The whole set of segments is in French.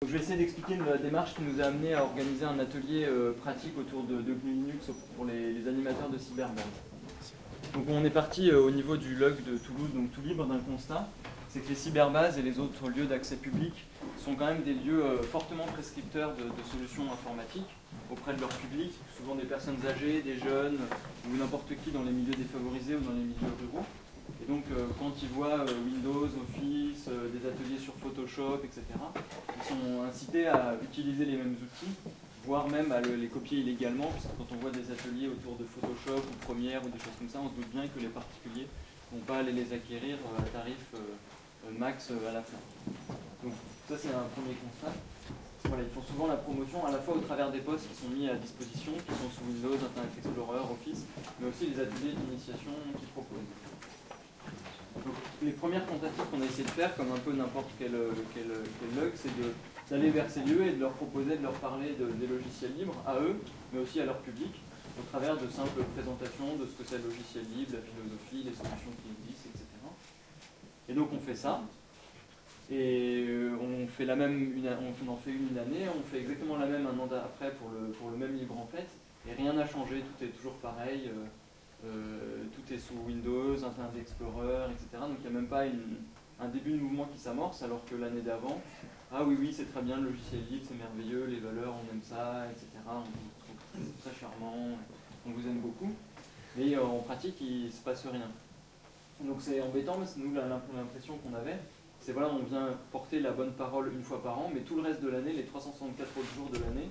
Je vais essayer d'expliquer la démarche qui nous a amené à organiser un atelier pratique autour de GNU Linux pour les animateurs de Cyberbase. Donc on est parti au niveau du LUG de Toulouse, donc tout libre d'un constat, c'est que les cyberbases et les autres lieux d'accès public sont quand même des lieux fortement prescripteurs de solutions informatiques auprès de leur public, souvent des personnes âgées, des jeunes ou n'importe qui dans les milieux défavorisés ou dans les milieux ruraux. Et donc quand ils voient Windows, Office, des ateliers sur Photoshop, etc., ils sont incités à utiliser les mêmes outils, voire même à les copier illégalement, puisque quand on voit des ateliers autour de Photoshop ou Premiere ou des choses comme ça, on se doute bien que les particuliers ne vont pas aller les acquérir à tarif max à la fin. Donc ça c'est un premier constat. Voilà, ils font souvent la promotion à la fois au travers des postes qui sont mis à disposition, qui sont sous Windows, Internet Explorer, Office, mais aussi les ateliers d'initiation qu'ils proposent. Donc, les premières tentatives qu'on a essayé de faire, comme un peu n'importe quel log, c'est d'aller vers ces lieux et de leur proposer, de leur parler des logiciels libres, à eux, mais aussi à leur public, au travers de simples présentations de ce que c'est le logiciel libre, la philosophie, les solutions qui existent, etc. Et donc on fait ça, et on fait la même, on en fait une année, on fait exactement la même un an après pour le même livre en fait, et rien n'a changé, tout est toujours pareil. Tout est sous Windows, Internet Explorer, etc. Donc il n'y a même pas un début de mouvement qui s'amorce, alors que l'année d'avant, ah oui, c'est très bien, le logiciel libre, c'est merveilleux, les valeurs, on aime ça, etc. On vous trouve très charmant, on vous aime beaucoup. Mais en pratique, il ne se passe rien. Donc c'est embêtant, mais c'est nous l'impression qu'on avait. C'est voilà, on vient porter la bonne parole une fois par an, mais tout le reste de l'année, les 364 autres jours de l'année,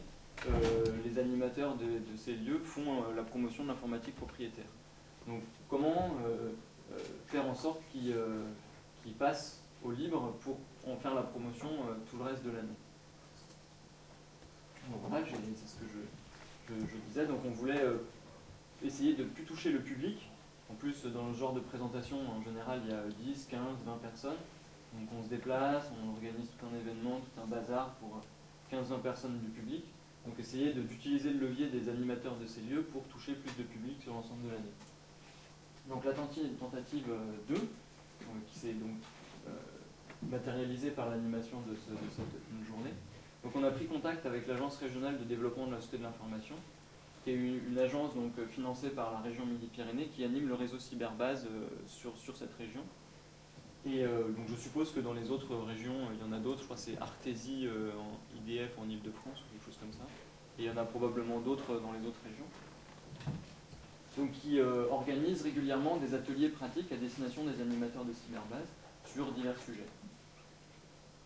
les animateurs de ces lieux font la promotion de l'informatique propriétaire. Donc comment faire en sorte qu'ils passent au libre pour en faire la promotion tout le reste de l'année. Donc voilà, c'est ce que je disais. Donc on voulait essayer de ne plus toucher le public. En plus, dans ce genre de présentation, en général, il y a 10, 15, 20 personnes. Donc on se déplace, on organise tout un événement, tout un bazar pour 15-20 personnes du public. Donc essayer d'utiliser le levier des animateurs de ces lieux pour toucher plus de public sur l'ensemble de l'année. Donc la tentative 2, qui s'est donc matérialisée par l'animation de cette journée. Donc on a pris contact avec l'Agence régionale de développement de la société de l'information, qui est une agence donc, financée par la région Midi-Pyrénées qui anime le réseau Cyberbase sur cette région. Et donc je suppose que dans les autres régions, il y en a d'autres, je crois que c'est Artésie en IDF en Ile-de-France ou quelque chose comme ça. Et il y en a probablement d'autres dans les autres régions. Donc qui organise régulièrement des ateliers pratiques à destination des animateurs de Cyberbase sur divers sujets.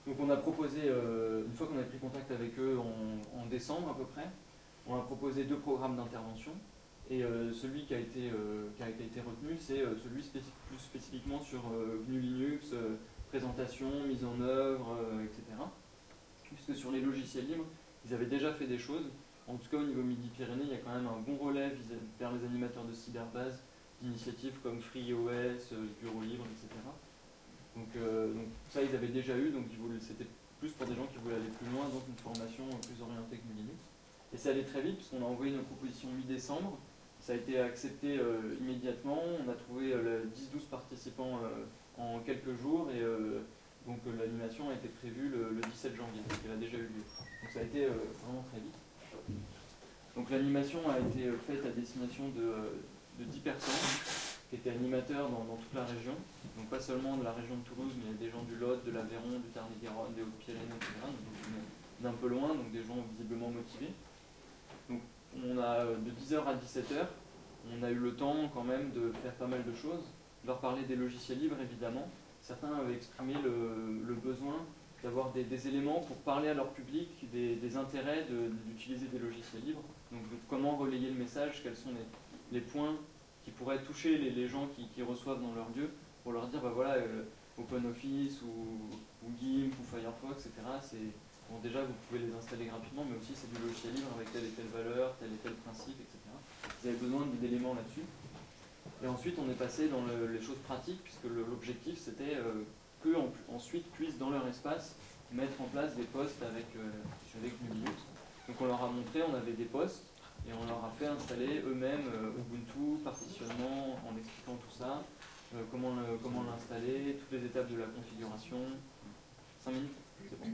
Donc on a proposé, une fois qu'on a pris contact avec eux en décembre à peu près, on a proposé 2 programmes d'intervention. Et celui qui a été retenu, c'est celui plus spécifiquement sur GNU Linux, présentation, mise en œuvre, etc. Puisque sur les logiciels libres, ils avaient déjà fait des choses. En tout cas, au niveau Midi-Pyrénées, il y a quand même un bon relais vers les animateurs de Cyberbase, d'initiatives comme FreeOS, Bureau Libre, etc. Donc ça, ils avaient déjà eu, donc c'était plus pour des gens qui voulaient aller plus loin, donc une formation plus orientée GNU Linux. Et ça allait très vite, puisqu'on a envoyé nos propositions mi-décembre. Ça a été accepté immédiatement. On a trouvé 10-12 participants en quelques jours. Et donc l'animation a été prévue le 17 janvier. Donc elle a déjà eu lieu. Donc ça a été vraiment très vite. Donc l'animation a été faite à destination de 10 personnes qui étaient animateurs dans toute la région. Donc pas seulement de la région de Toulouse, mais des gens du Lot, de l'Aveyron, du Tarn-et-Garonne, des Hautes-Pyrénées, etc. Donc d'un peu loin, donc des gens visiblement motivés. Donc on a de 10h à 17h, on a eu le temps quand même de faire pas mal de choses, de leur parler des logiciels libres évidemment. Certains avaient exprimé le besoin d'avoir des éléments pour parler à leur public des intérêts d'utiliser des logiciels libres. Donc comment relayer le message, quels sont les points qui pourraient toucher les gens qui reçoivent dans leur lieu, pour leur dire bah voilà, OpenOffice ou GIMP ou Firefox, etc. Bon, déjà, vous pouvez les installer gratuitement, mais aussi c'est du logiciel libre avec telle et telle valeur, tel et tel principe, etc. Vous avez besoin d'éléments là-dessus. Et ensuite, on est passé dans les choses pratiques, puisque l'objectif, c'était qu'ensuite puissent, dans leur espace, mettre en place des postes avec GNU Linux. Donc on leur a montré, on avait des postes, et on leur a fait installer eux-mêmes Ubuntu, partitionnement, en expliquant tout ça, comment l'installer, toutes les étapes de la configuration. 5 minutes, c'est bon.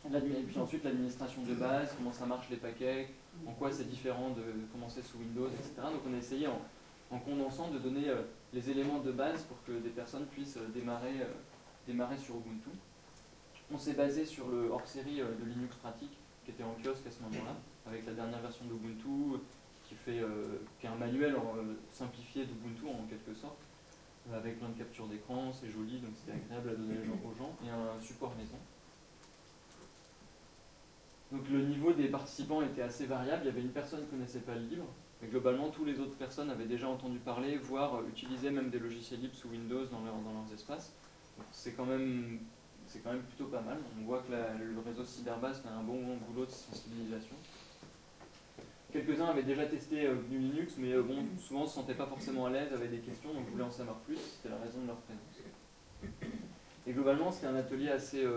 Et puis ensuite l'administration de base, comment ça marche les paquets, en quoi c'est différent de comment c'est sous Windows, etc. Donc on a essayé en condensant de donner les éléments de base pour que des personnes puissent démarrer sur Ubuntu. On s'est basé sur le hors-série de Linux Pratique qui était en kiosque à ce moment-là, avec la dernière version d'Ubuntu qui est un manuel simplifié d'Ubuntu en quelque sorte, avec plein de captures d'écran, c'est joli, donc c'était agréable à donner aux gens, et un support maison. Donc le niveau des participants était assez variable, il y avait une personne qui ne connaissait pas le livre, mais globalement toutes les autres personnes avaient déjà entendu parler, voire utilisaient même des logiciels libres sous Windows dans leurs espaces. Donc c'est quand même plutôt pas mal. On voit que le réseau Cyberbase fait un bon boulot de sensibilisation. Quelques-uns avaient déjà testé GNU Linux, mais bon, souvent ne se sentaient pas forcément à l'aise, avaient des questions, donc voulaient en savoir plus, c'était la raison de leur présence. Et globalement, c'était un atelier assez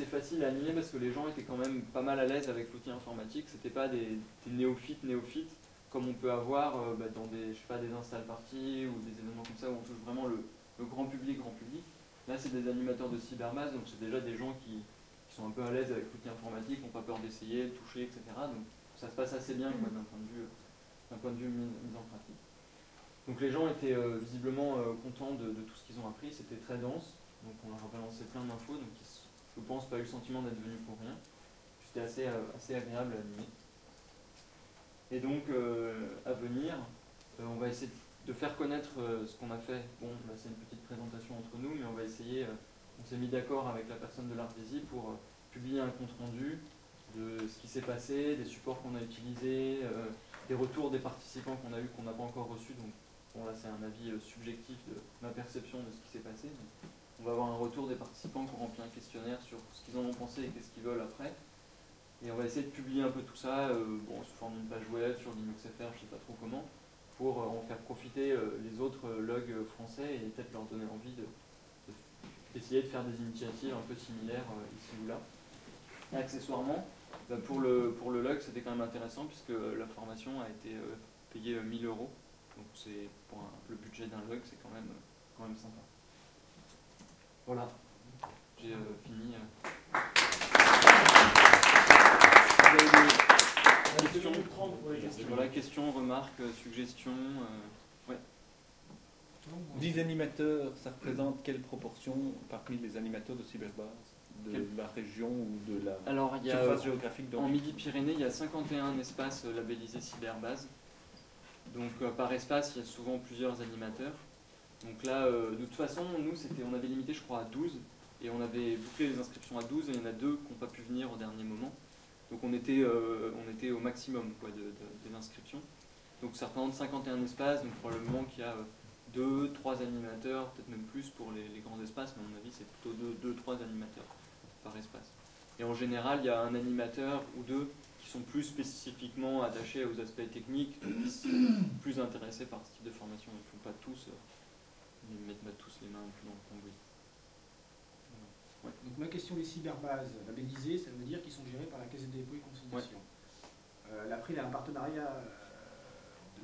facile à animer parce que les gens étaient quand même pas mal à l'aise avec l'outil informatique. C'était pas des néophytes comme on peut avoir dans des install parties ou des événements comme ça où on touche vraiment le grand public. Là, c'est des animateurs de Cyberbase, donc c'est déjà des gens qui sont un peu à l'aise avec l'outil informatique, qui n'ont pas peur d'essayer, de toucher, etc. Donc ça se passe assez bien d'un point de vue mise en pratique. Donc les gens étaient visiblement contents de tout ce qu'ils ont appris, c'était très dense, donc on leur a balancé plein d'infos, donc je pense pas eu le sentiment d'être venus pour rien. C'était assez agréable à animer. Et donc à venir, on va essayer de faire connaître ce qu'on a fait. Bon, là c'est une petite présentation entre nous, mais on va essayer, on s'est mis d'accord avec la personne de l'Artésie pour publier un compte rendu de ce qui s'est passé, des supports qu'on a utilisés, des retours des participants qu'on a eu qu'on n'a pas encore reçus. Donc bon, là c'est un avis subjectif de ma perception de ce qui s'est passé. Donc, on va avoir un retour des participants qui ont rempli un questionnaire sur ce qu'ils en ont pensé et qu'est-ce qu'ils veulent après. Et on va essayer de publier un peu tout ça sous forme d'une page web sur LinuxFR, je ne sais pas trop comment, pour en faire profiter les autres logs français et peut-être leur donner envie d'essayer de faire des initiatives un peu similaires ici ou là. Et accessoirement, pour le log, c'était quand même intéressant puisque la formation a été payée 1 000 €. Donc pour le budget d'un log, c'est quand même sympa. Voilà, j'ai fini. Questions, remarques, suggestions. Ouais. 10 animateurs, ça représente quelle proportion parmi les animateurs de Cyberbase, de la région ou de la surface géographique? En Midi-Pyrénées, il y a 51 espaces labellisés Cyberbase. Donc par espace, il y a souvent plusieurs animateurs. Donc là, de toute façon, nous, on avait limité, je crois, à 12. Et on avait bouclé les inscriptions à 12, et il y en a 2 qui n'ont pas pu venir au dernier moment. Donc on était au maximum des inscriptions. Donc ça représente 51 espaces, donc probablement qu'il y a 2-3 animateurs, peut-être même plus pour les grands espaces, mais à mon avis c'est plutôt 2-3 animateurs par espace. Et en général, il y a un animateur ou 2 qui sont plus spécifiquement attachés aux aspects techniques, plus intéressés par ce type de formation. Ils ne font pas tous, ils mettent pas tous les mains un peu dans le cambouis. Ouais. Donc ma question, les cyberbases labellisées, ça veut dire qu'ils sont gérés par la Caisse des dépôts et consignations. Ouais. L'April a un partenariat en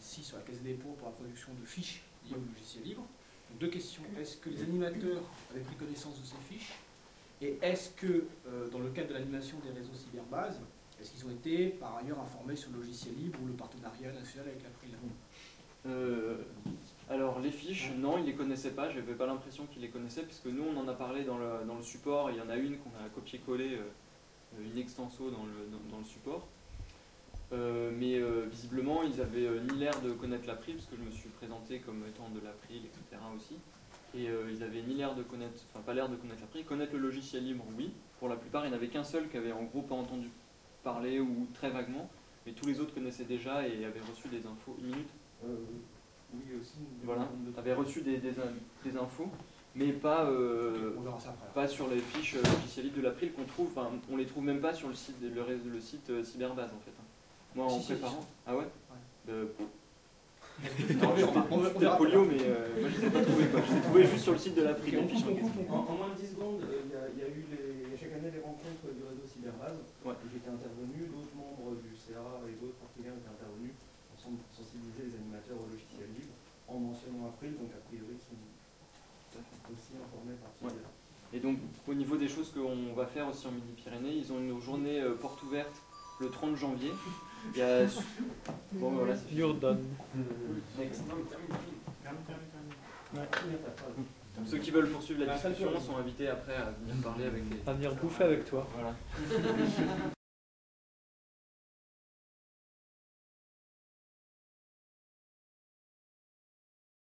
2005-2006 sur la Caisse des dépôts pour la production de fiches liées au logiciel libre. Donc, 2 questions. Est-ce que les animateurs avaient pris connaissance de ces fiches? Et est-ce que, dans le cadre de l'animation des réseaux cyberbases, est-ce qu'ils ont été par ailleurs informés sur le logiciel libre ou le partenariat national avec l'April? Alors les fiches, non, ils ne les connaissaient pas, je n'avais pas l'impression qu'ils les connaissaient, puisque nous on en a parlé dans le support, et il y en a une qu'on a copié-collé, une extenso dans le support. Mais visiblement ils avaient ni l'air de connaître l'April, parce que je me suis présenté comme étant de l'April, etc. aussi. Et ils avaient ni l'air de connaître, enfin pas l'air de connaître l'April. Connaître le logiciel libre, oui. Pour la plupart, il n'y en avait qu'un seul qui avait en gros pas entendu parler ou très vaguement, mais tous les autres connaissaient déjà et avaient reçu des infos. Une minute. Oui, aussi. Voilà, avait reçu des infos, mais pas, pas sur les fiches logiciels libres de l'April qu'on trouve, enfin, on les trouve même pas sur le site Cyberbase en fait. Moi en préparant. Ah ouais, on verra polio, mais moi je les ai pas trouvés quoi. Je les ai trouvés juste sur le site de l'April. En moins de 10 secondes, il y a eu chaque année les rencontres du réseau Cyberbase. Ouais. J'étais intervenu, d'autres membres du CA et d'autres partenaires étaient intervenus ensemble pour sensibiliser les animateurs au logiciel libre en mentionnant April, donc a priori ils sont aussi informés par ce biais-là. Et donc, au niveau des choses qu'on va faire aussi en Midi-Pyrénées, ils ont une journée porte ouverte le 30 janvier. Il y a... Bon, voilà, c'est fini. You're done. Next. Ceux qui veulent poursuivre la discussion sont invités après à venir parler avec les... À venir bouffer avec toi. Voilà.